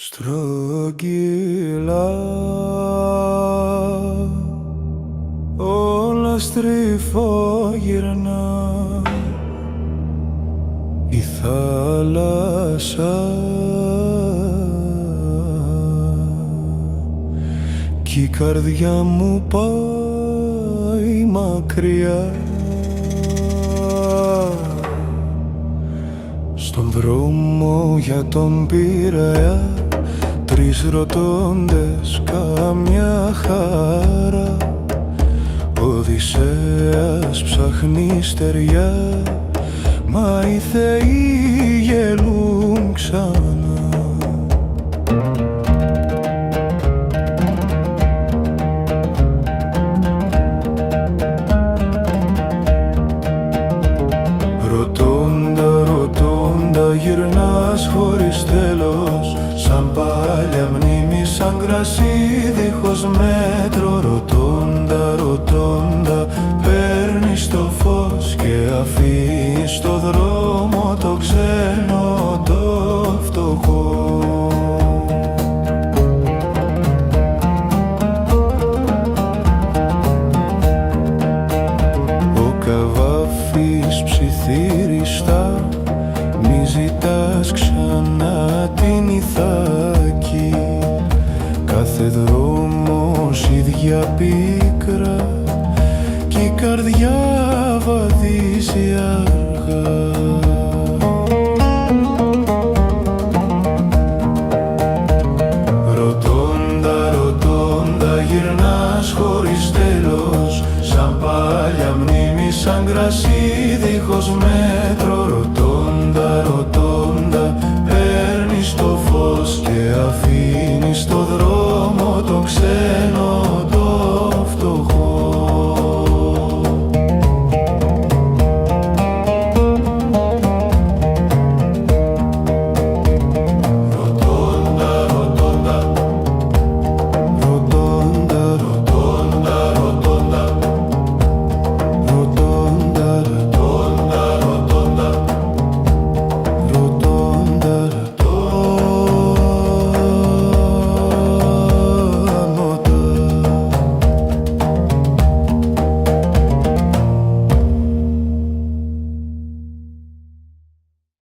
Στρογγυλά όλα στριφόγυρνα, η θάλασσα κι η καρδιά μου πάει μακριά. Στον δρόμο για τον Πειραιά, τρεις ρωτώντες καμιά χαρά. Οδυσσέας ψάχνει στεριά, μα οι θεοί γελούν ξανά. Ρωτώντα γυρνάς χωρίς τέλος, σαν παλιά μνήμη, σαν κρασί δίχως μέτρο. Ρωτώντα παίρνεις το φως και αφήνεις στο δρόμο το ξένο, το φτωχό. Ο καβάφης ψιθύριστά, μη ζητάς ξανά την Ιθάκη. Κάθε δρόμος ίδια πίκρα κι η καρδιά βαδίζει αργά. Ρωτώντα γυρνάς χωρίς τέλος, σαν παλιά μνήμη, σαν κρασί δίχως μέτρο. Ρωτώντα παίρνεις το φως και αφήνεις το δρόμο